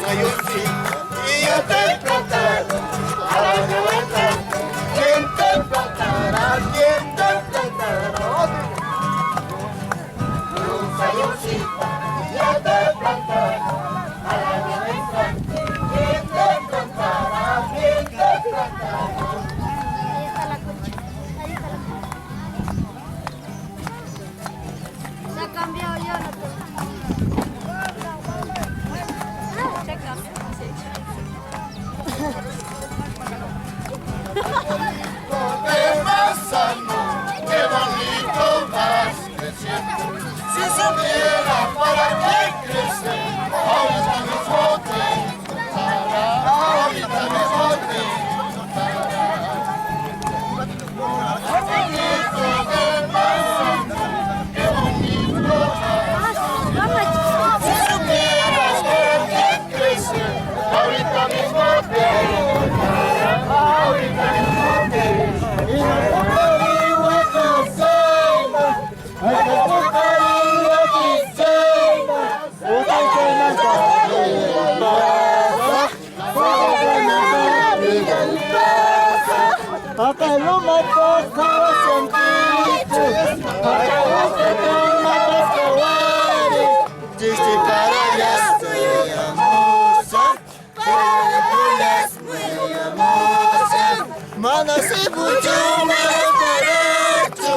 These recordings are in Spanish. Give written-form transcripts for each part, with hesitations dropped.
rayosito y yo te plantaré a la cabeza. ¿Quién te plantará? ¿Quién te plantará? Un rayosito y yo te plantaré a la cabeza. ¿Quién te plantará? ¿Quién te plantará? Ahí está la concha. Ahí está la concha. Se ha cambiado ya la cosa. Se cambió. De manzano, qué bonito vas creciendo. Si supiera para qué crecer, ahorita mismo te contará, ahorita mismo te contará. De manzano, qué bonito vas. Si supieras para qué crecer, ahorita mismo te contará, ahorita mismo te contará. Akala matas kawas yang itu, akala sedang matas kawari. Cici parayas musa, parayas musa. Mana si bucu malam beracu,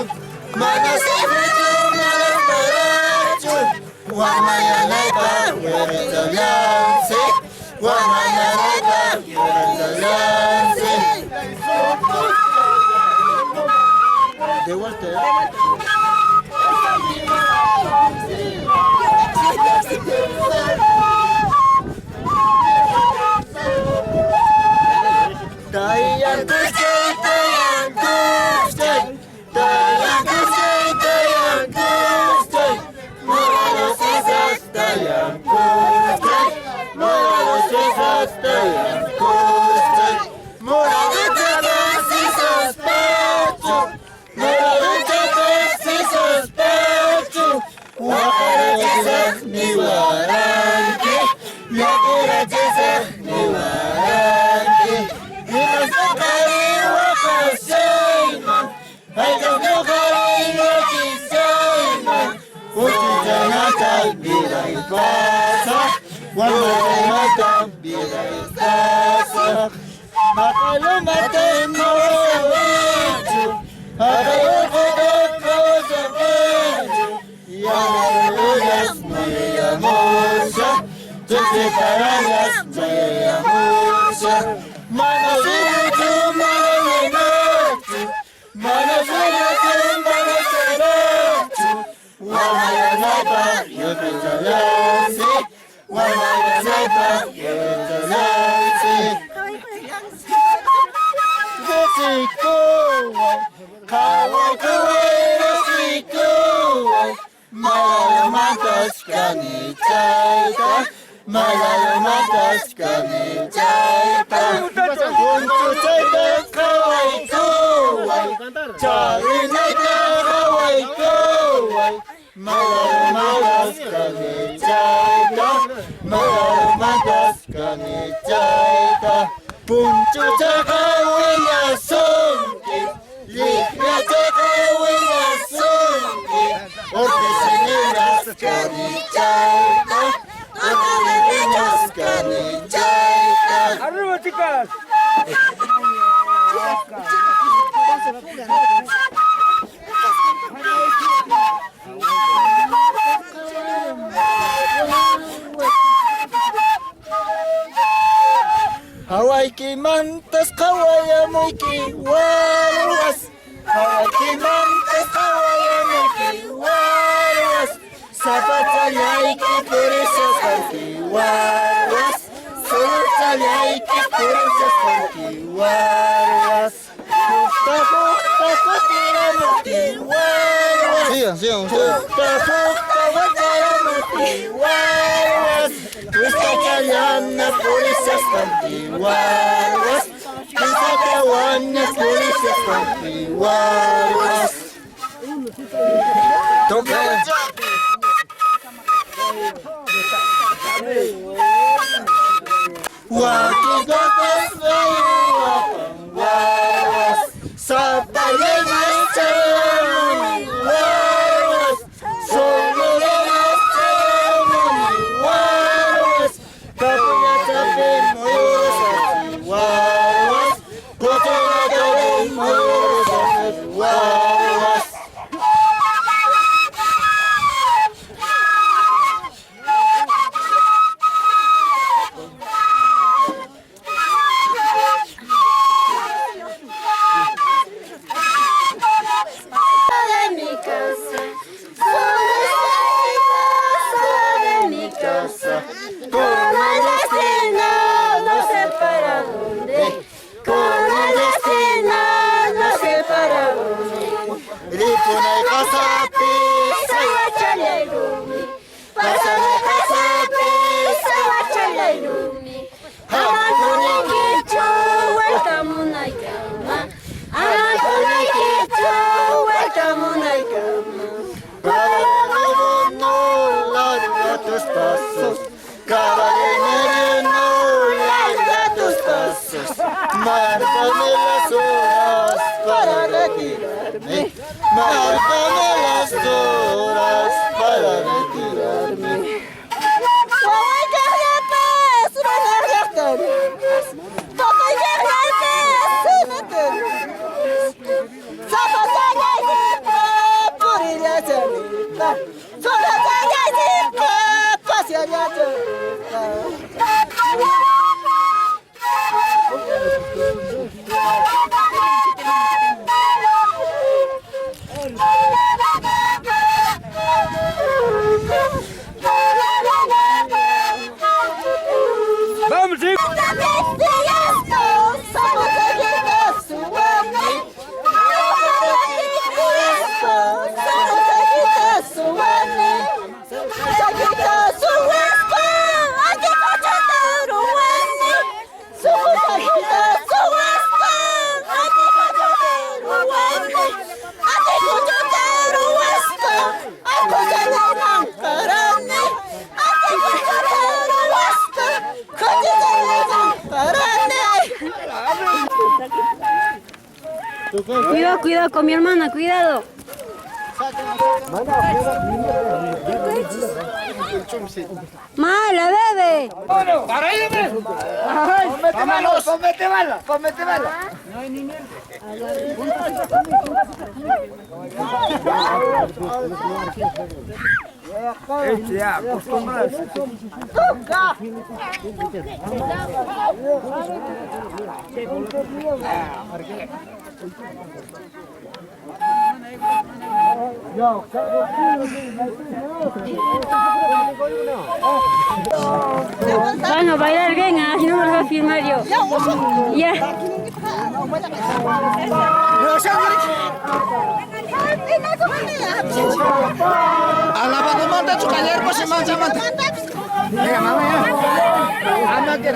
mana si bucu malam beracu. Wamaya lebar berjalansi, wamaya lebar berjalansi. De vuelta, Dayan kusay, dayan kusay, dayan kusay, dayan kusay. Mula los esas, dayan kusay, mula los esas, dayan kusay. Mula los esas, y sospecho, mula los esas, y sospecho. Wakarajesa ni warangi, yakurajesa ni warangi. Imasukari wakaseiman, aikamukari wakiseiman. Utijanata birai pasa, wamajanata birai pasa. Makalumate mawawichu, akayukudat mawasakeju. Yamayas mayamusha, tusiparayas mayamusha. Manasurutu manayanachu, manasurutu manasarachu. Wamayanapa yukajalasi, wamayanapa yukajalasi. Desikuway, kaway kaway desikuway. Malayo matas kami chayta, malayo matas kami chayta. Unchu chayta kaway kuway, charinayta kaway kuway. Malayo matas kami chayta, malayo matas kami chayta. Punchu chakaway yasunki, likna chakaway yasunki. Oficinas canichaita, oficinas canichaita. ¡Arriba, chicas! Hawaii ki mantas kawaya muy ki warwas. Hawaii ki mantas kawaya muy ki warwas. Sapatayay ki purisas ki warwas. Sapatayay ki purisas ki warwas. Puta tiramos ki warwas. Sigan. Puta tiramos ki warwas. Pusta kayana purisas ki warwas. Pusta kayana purisas ki warwas. Toca. Wakikotas wawas Sapayenas ceremony wawas Solulenas ceremony wawas Kapunya tapin moyos ati wawas Kotona tapin moyos ati wawas Ripunay kasapi sawa chalay lumi Pasanay kasapi sawa chalay lumi Hapuni kicho welcome na kama Hapuni kicho welcome na kama Caballeros no larga tus pasos Caballeros no larga tus pasos Márcame las horas para retirarme Márcame las horas para retirarme. Cuidado, cuidado con mi hermana, cuidado. Mala, bebe. ¡Para irme! ¡Vámonos! ¡Póngate mala! ¡Póngate mala! No hay ni mierda. Ya, acostumbrarse. Bueno, bailar, venga, si no me lo voy a filmar yo. Ya. A la bandomanda chukaler ko si man saman. Venga, mamá ya. Anda que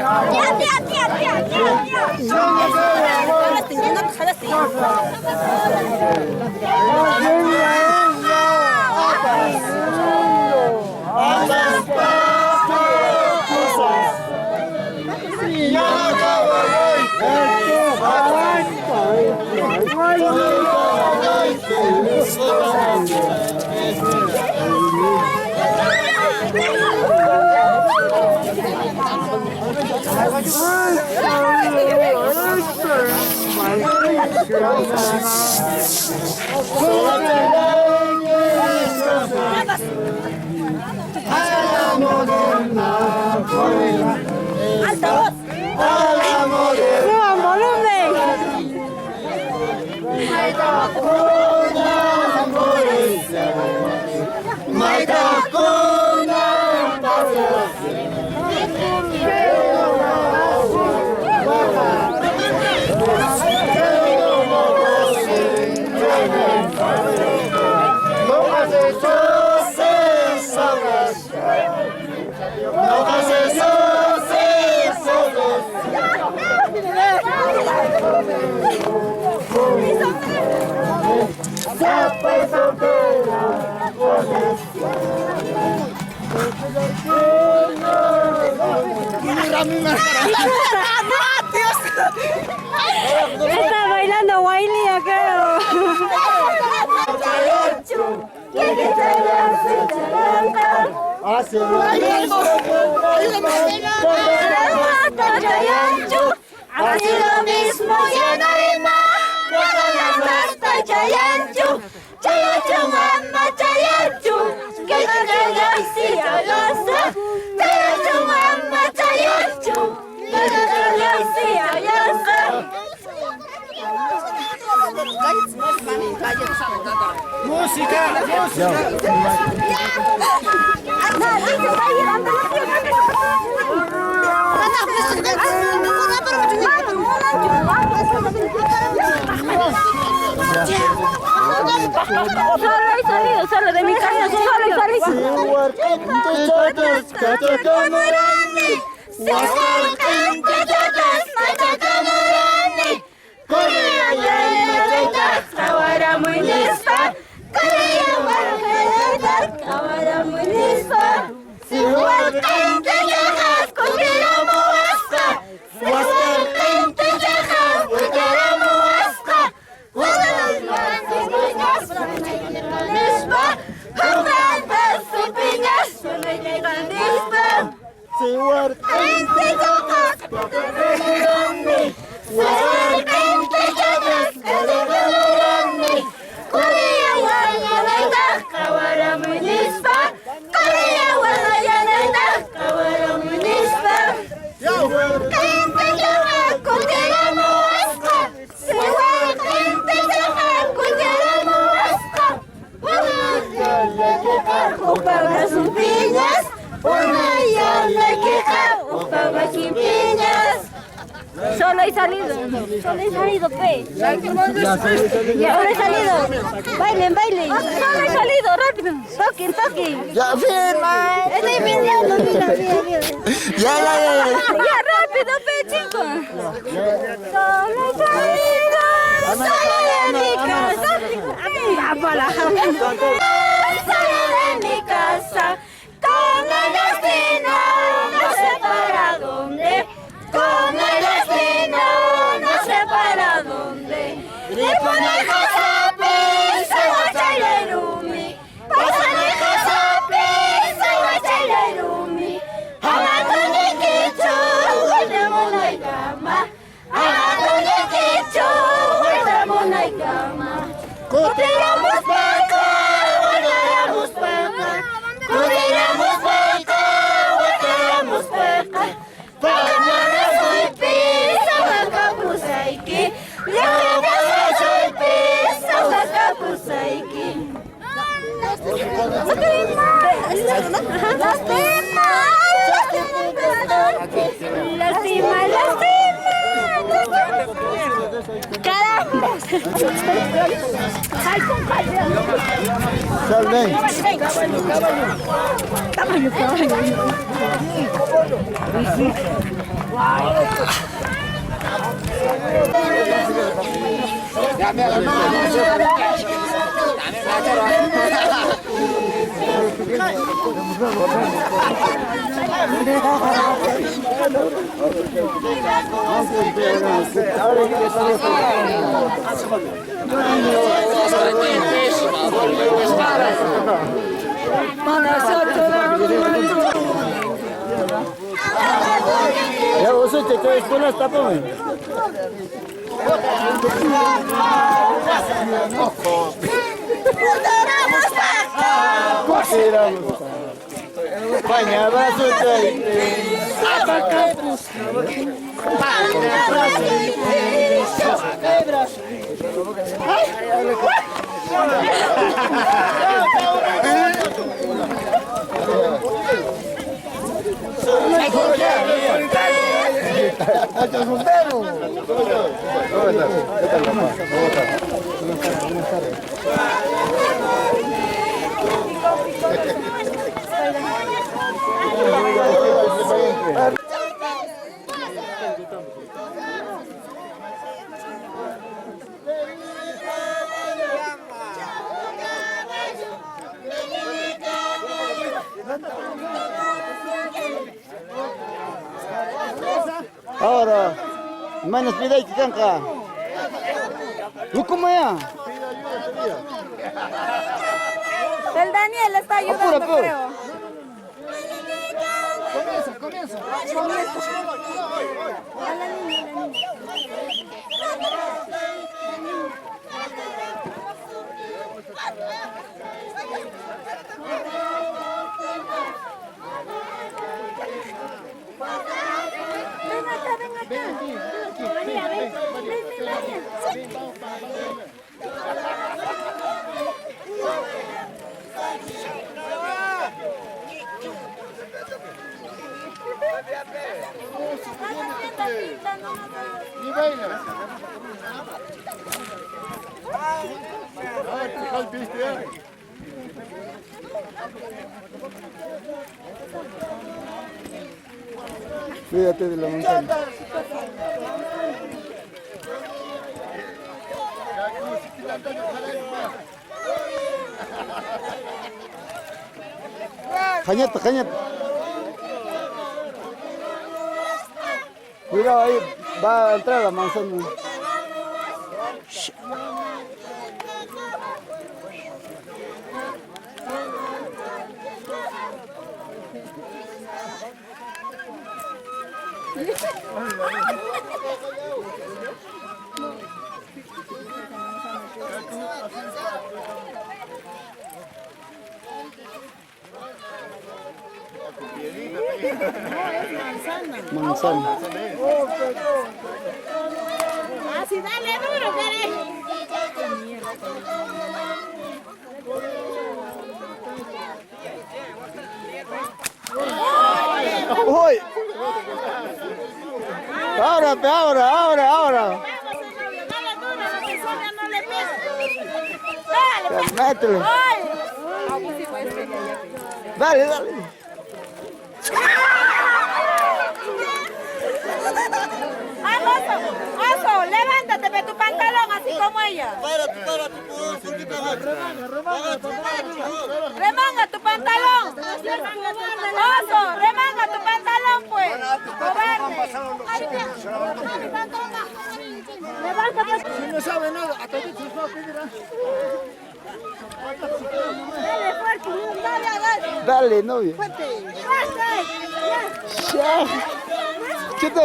la misma cara. Está bailando Wiley acá. Hace lo mismo. Así lo mismo ya no hay más. Cuando la basta chayanchu, chayanchu mamá chayanchu, que no llega si ayosa, chayanchu mamá chayanchu, que no llega si ayosa. Música, música. Solo he salido, solo de mi casa, solo he salido. Solo he salido, pe. Ya, ahora he salido. Bailen, bailen. Solo he salido, rápido. Toquen, toquen. Ya, firma. Estoy pintando, mira, mira. Ya. Ya, rápido, pe, chicos. Solo he salido. Solo de mi casa. Ya, para. Solo de mi casa, con el destino, no sé para dónde. Con el destino, no sé para dónde. Le pone el jazapi, se guacha y le rumi. Pasan el jazapi, se guacha y le rumi. Hablando de quicho, guardamos la cama. Hablando de quicho, guardamos la cama. Cutiramos vaca, guardaremos vaca. Cutiramos vaca, guardaremos vaca. Pagana soy pisa, vaca pusaiki. Lejana soy pisa, vaca pusaiki. Lástima, lástima. Caramba. Ay, compadre. Salve. Caballo, caballo. Ya vos te traes con las tapas. Bañada su Ahora, manos pide que canca. ¿Cómo ya? El Daniel está ayudando, Apura. creo. Comienza. A la niña. Ven acá. María, ven. Y baila. ¿Cuál viste? Cuídate de la montaña. Cañeta. Cuidado ahí, va a entrar la manzana. Manzana. Así dale duro, Karen. ¡Uy! Ahora. Mételo. Dale. Oso, levántate de tu pantalón así como ella. Párate, Remanga tu pantalón. Oso, remanga tu pantalón, pues. Levántate. Si no sabe nada, hasta que se va a pedir. Dale, fuerte. Dale. Dale, novio. Ya. Chuta.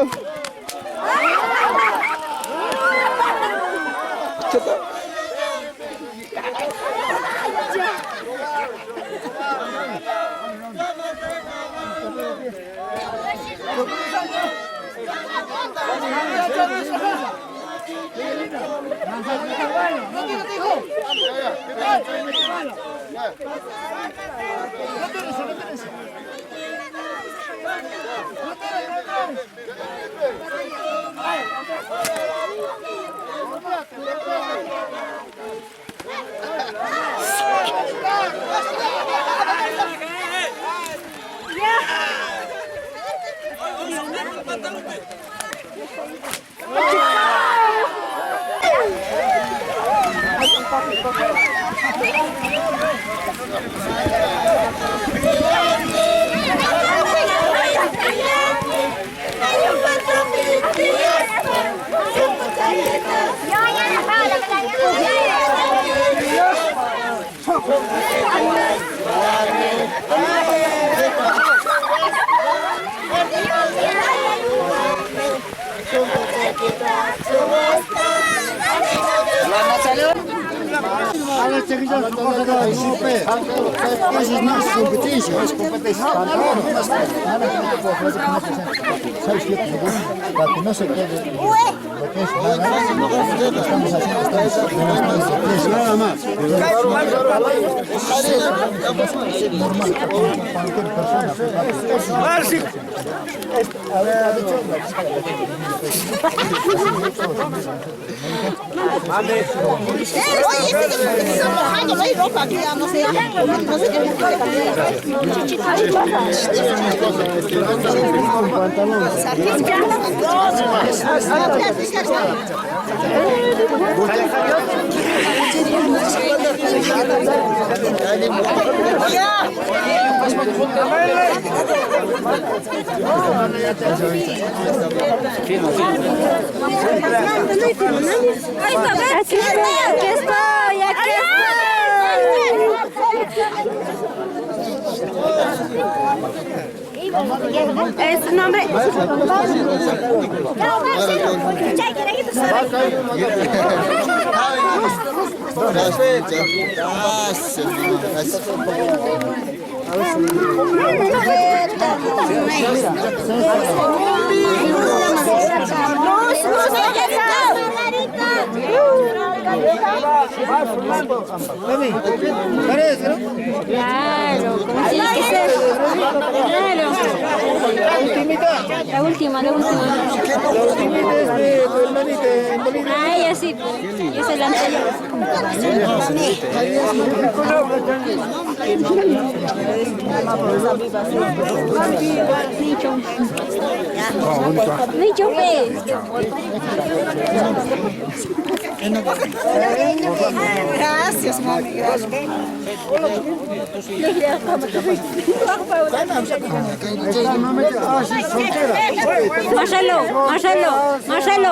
Esa es nuestra competencia. Es competencia. ¿Sabes qué? Para que no se quede lo que es estamos haciendo nada más. Normal para cualquier persona. Mojando, no hay ropa aquí, no sé qué. Aquí estoy, aquí estoy. ¿Es tu nombre? Claro, como tiene que ser. Claro. La última, la última. Ah, ella sí. Yo soy la anterior. Nicho. Nicho, Gracias, mami, gracias. Marcelo, Marcelo, Marcelo,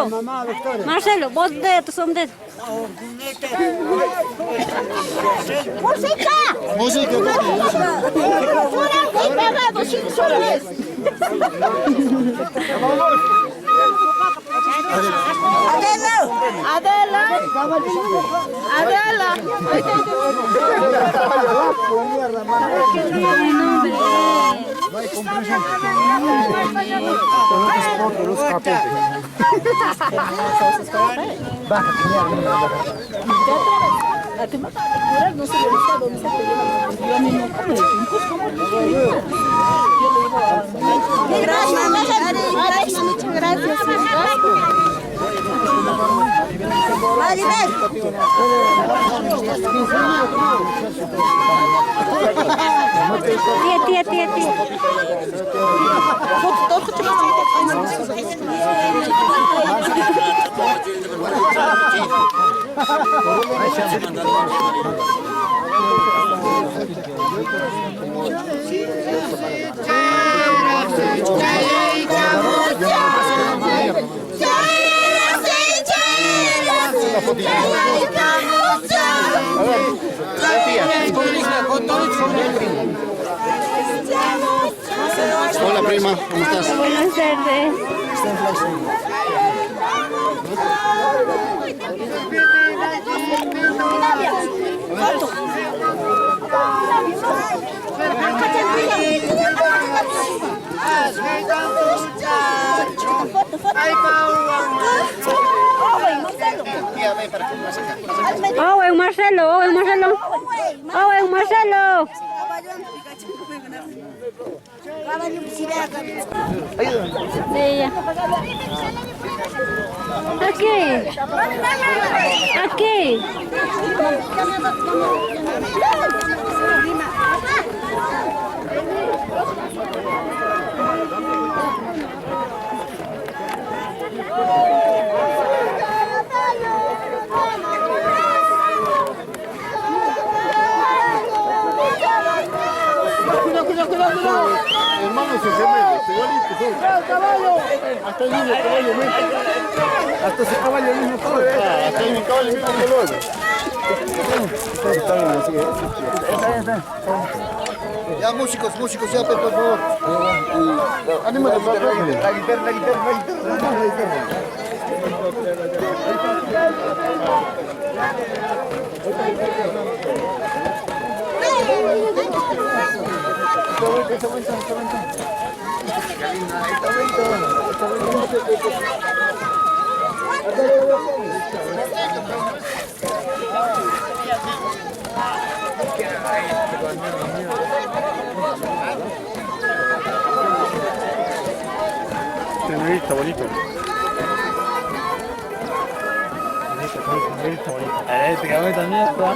Marcelo, vos de tu son de. ¡Música! Música. ¡Fuera aquí pegado, sin soles! Adela, Adela, Tía, tía, tía, tía. Hola prima, ¿cómo estás? Buenas tardes. Oh, es Marcelo, oh, es Marcelo. Oh, es Marcelo. De ella. Aquí. Aquí. Cuidado. Hermano, se igualito. ¡Caballo! Hasta el mismo caballo mismo. Hasta ese caballo mismo color. Hasta el caballo mismo color. Ya músicos, ya por favor. Anímate, por favor. La guitarra. Está bonito. Este cabrón también está.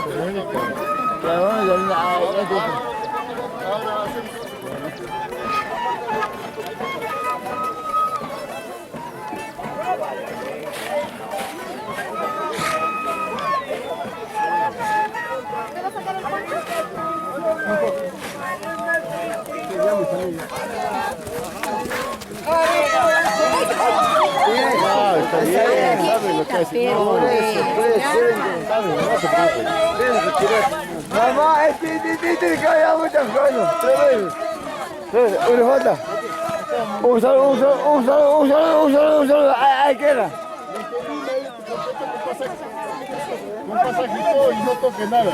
sabe lo que es. Por eso, sabe, no se preocupe. Mamá, este que había muchas cosas. Una falta. Un saludo. Ahí queda. Un pasajito y no toque nada.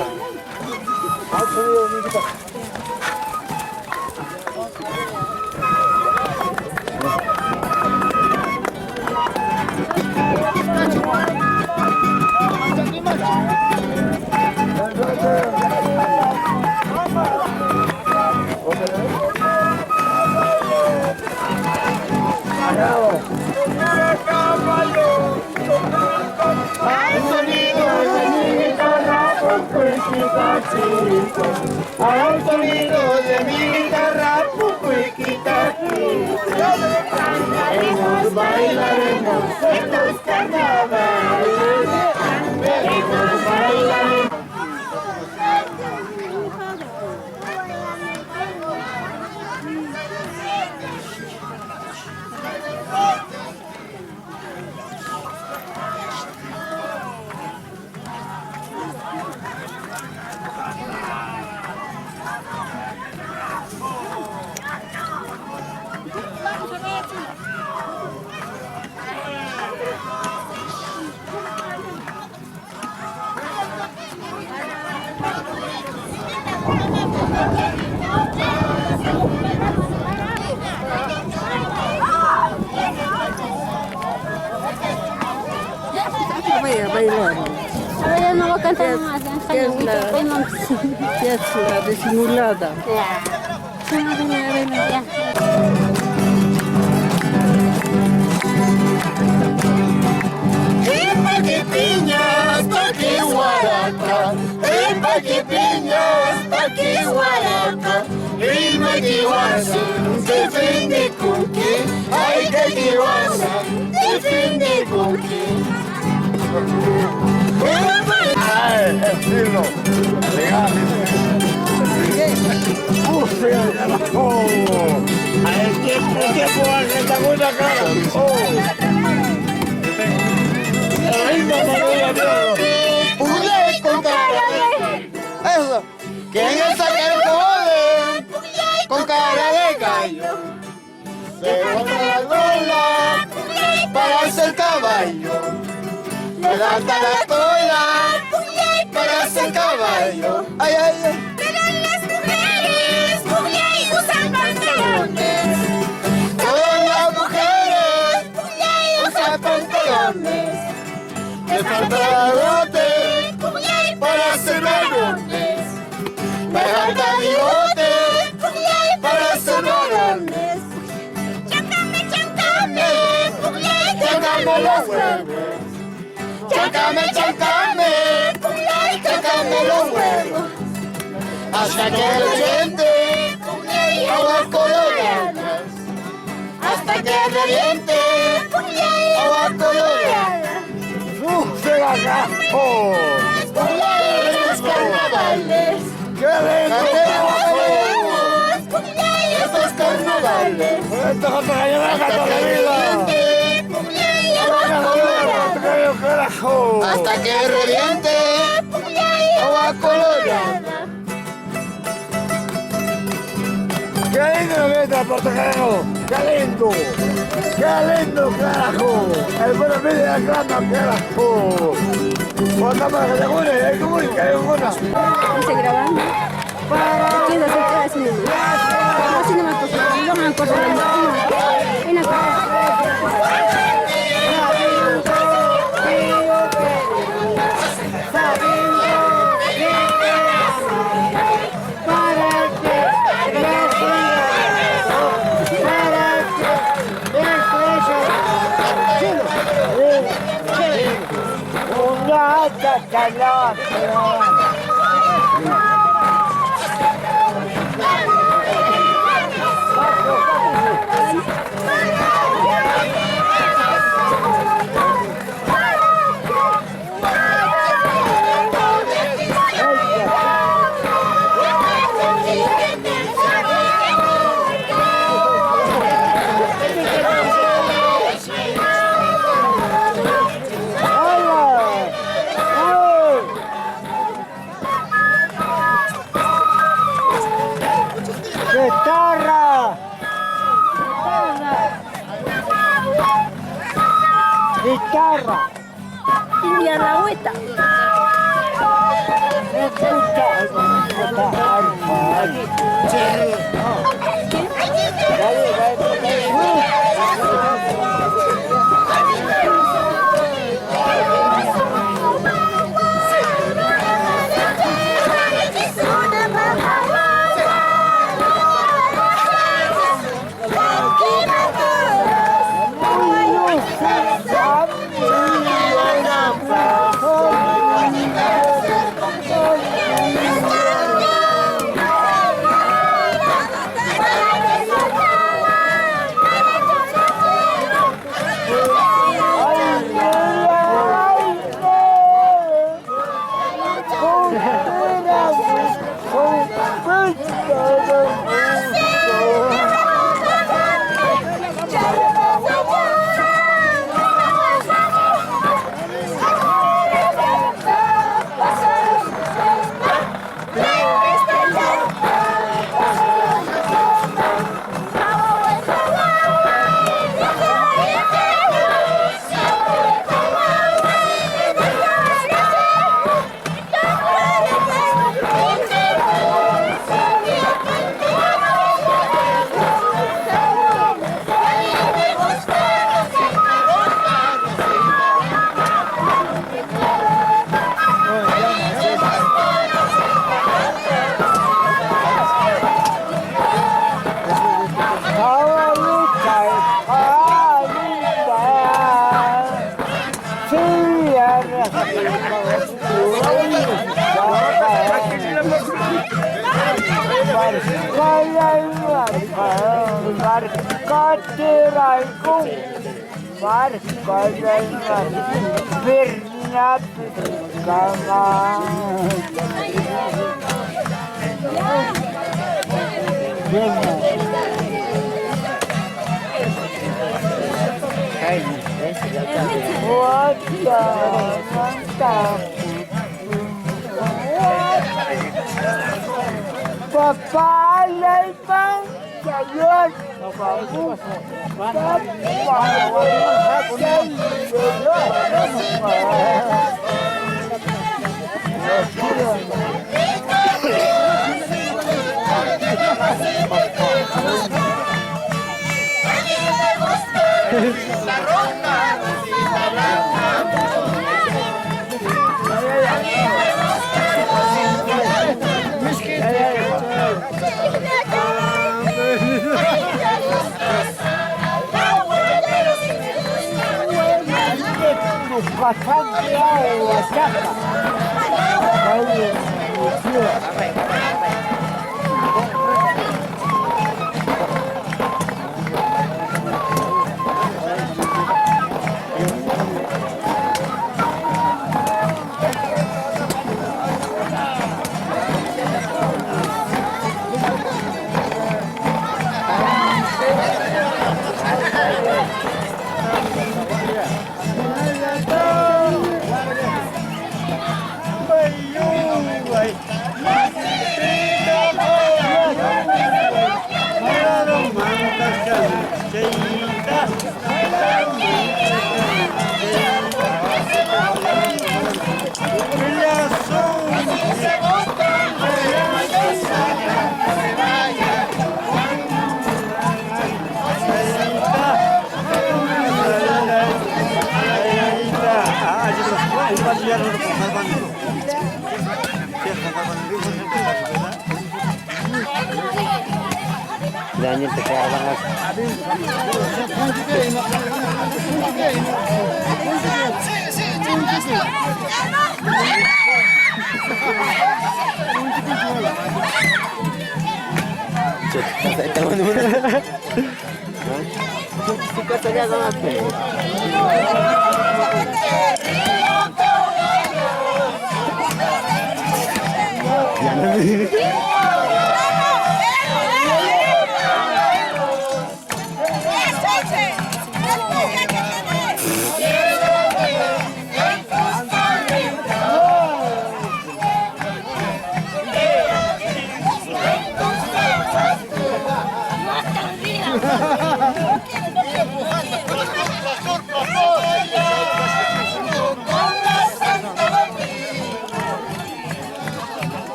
Al sonido de mi guitarra, al sonido de mi guitarra, cantaremos, bailaremos en los carnavales, cantaremos, bailaremos. Ahora ya no va a cantar más. ¿Qué es la disimulada? Piñas, paqui guaraca, paqui piñas, paqui guaraca, y maquiwasa, defende con qué, ay caquiwasa, defende con qué. ¡Ay, estilo! ¡Legal! ¡Oh! ¡El tiempo hace esta buena cara! ¡Oh! Pude con cara de... Eso. ¿Quién saca el poder? Con cara de gallo. Se bota la cola para hacer caballo. Levanta la cola para hacer caballo. Ay, ay, ay. Pero las mujeres usan pantalones. Todas las mujeres usan pantalones. Me falta bigote para hacer varones. Me falta bigote para hacer varones. Chácame, chácame, chácame los huevos. Chácame, chácame, chácame los huevos. Hasta que reviente aguas coloradas. Hasta que reviente aguas coloradas. ¡Se va acá! ¡Oh! Estos carnavales. ¡Qué lindo! Estos carnavales. ¡Esto no te la lleva a toda la vida! ¡Carajo! Hasta que reviente agua colorada. ¡Qué lindo lo que es Transporte Carajo! ¡Qué lindo! ¡Qué lindo, carajo! ¡El buen amigo de la grana, carajo! ¡Cuando más que te cure! ¡Hay como que hay una! ¿Estoy grabando? ¿Quién hace qué así nomás? Así nomás, pues, no me han cortado la Guitarra. Y a la agüita. Daniel te queda bangas.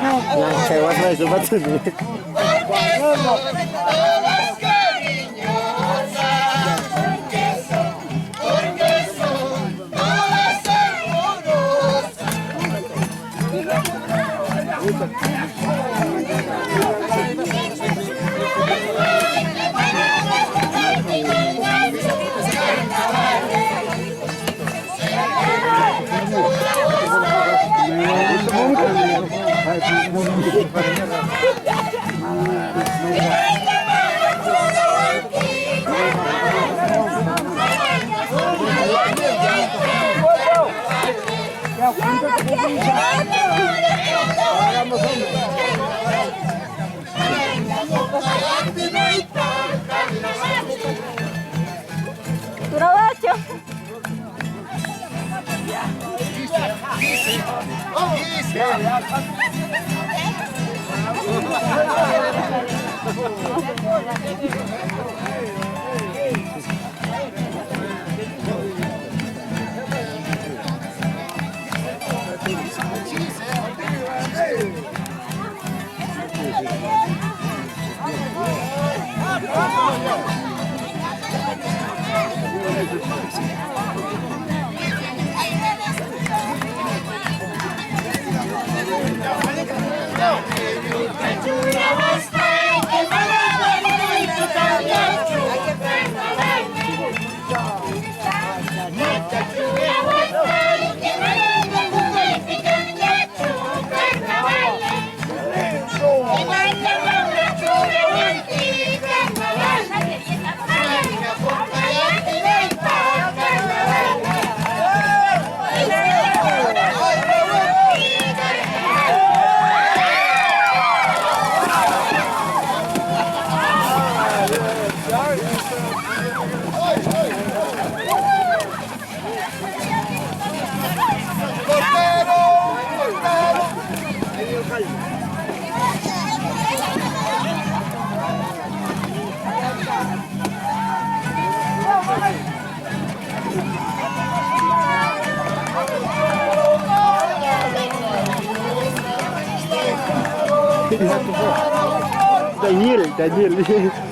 Langkai was may subat sini. Provecho. Daniel.